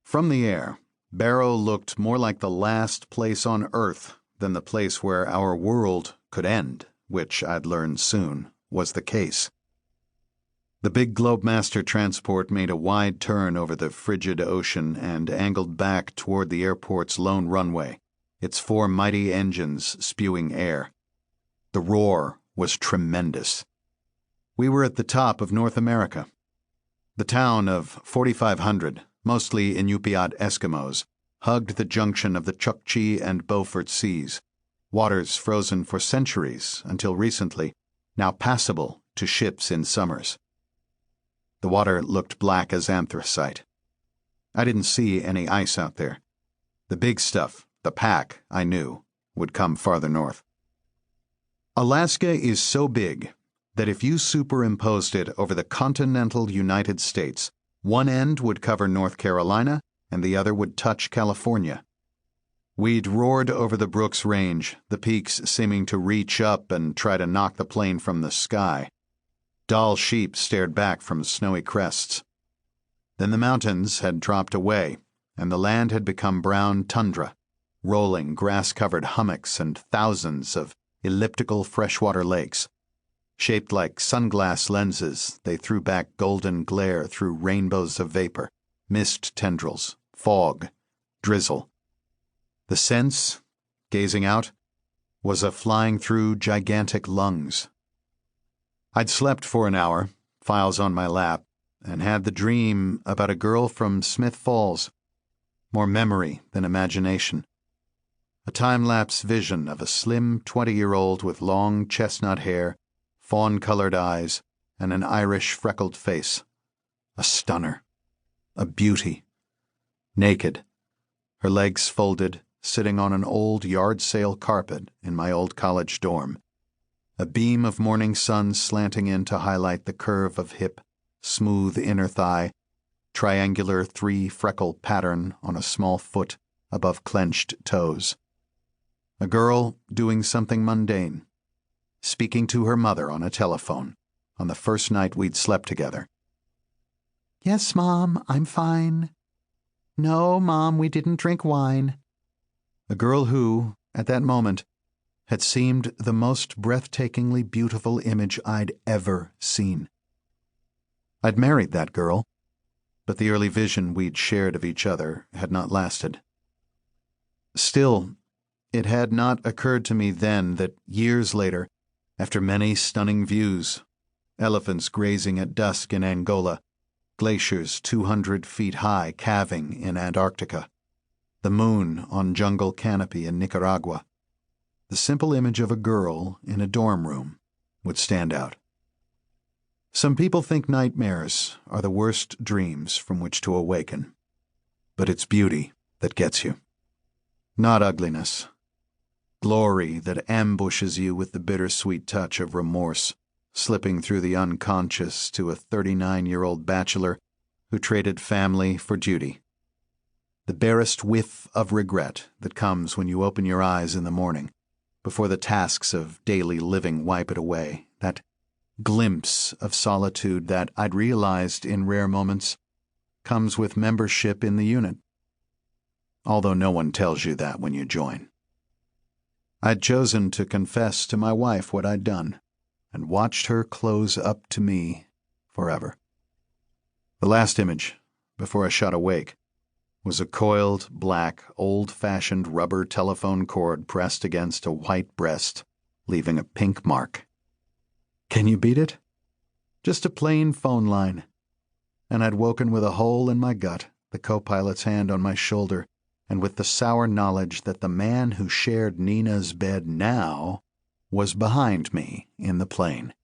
From the air, Barrow looked more like the last place on Earth than the place where our world could end, which I'd learned soon was the case. The big Globemaster transport made a wide turn over the frigid ocean and angled back toward the airport's lone runway, its 4 mighty engines spewing air. The roar was tremendous. We were at the top of North America. The town of 4,500, mostly Inupiat Eskimos, hugged the junction of the Chukchi and Beaufort Seas, waters frozen for centuries until recently, now passable to ships in summers. The water looked black as anthracite. I didn't see any ice out there. The big stuff, the pack, I knew, would come farther north. Alaska is so big that if you superimposed it over the continental United States, one end would cover North Carolina and the other would touch California. We'd roared over the Brooks Range, the peaks seeming to reach up and try to knock the plane from the sky. Dull sheep stared back from snowy crests. Then the mountains had dropped away, and the land had become brown tundra, rolling grass-covered hummocks and thousands of elliptical freshwater lakes. Shaped like sunglass lenses, they threw back golden glare through rainbows of vapor, mist tendrils, fog, drizzle. The sense, gazing out, was of flying through gigantic lungs. I'd slept for an hour, files on my lap, and had the dream about a girl from Smith Falls. More memory than imagination. A time-lapse vision of a slim 20-year-old with long chestnut hair, fawn-colored eyes, and an Irish freckled face. A stunner. A beauty. Naked. Her legs folded, sitting on an old yard sale carpet in my old college dorm. A beam of morning sun slanting in to highlight the curve of hip, smooth inner thigh, triangular 3-freckle pattern on a small foot above clenched toes. A girl doing something mundane, speaking to her mother on a telephone on the first night we'd slept together. "Yes, Mom, I'm fine." "No, Mom, we didn't drink wine." A girl who, at that moment, had seemed the most breathtakingly beautiful image I'd ever seen. I'd married that girl, but the early vision we'd shared of each other had not lasted. Still, it had not occurred to me then that years later, after many stunning views, elephants grazing at dusk in Angola, glaciers 200 feet high calving in Antarctica, the moon on jungle canopy in Nicaragua, the simple image of a girl in a dorm room would stand out. Some people think nightmares are the worst dreams from which to awaken, but it's beauty that gets you. Not ugliness. Glory that ambushes you with the bittersweet touch of remorse, slipping through the unconscious to a 39-year-old bachelor who traded family for duty. The barest whiff of regret that comes when you open your eyes in the morning, before the tasks of daily living wipe it away, that glimpse of solitude that I'd realized in rare moments comes with membership in the unit. Although no one tells you that when you join. I'd chosen to confess to my wife what I'd done, and watched her close up to me forever. The last image, before I shot awake, was a coiled, black, old-fashioned rubber telephone cord pressed against a white breast, leaving a pink mark. Can you beat it? Just a plain phone line. And I'd woken with a hole in my gut, the co-pilot's hand on my shoulder, and with the sour knowledge that the man who shared Nina's bed now was behind me in the plane.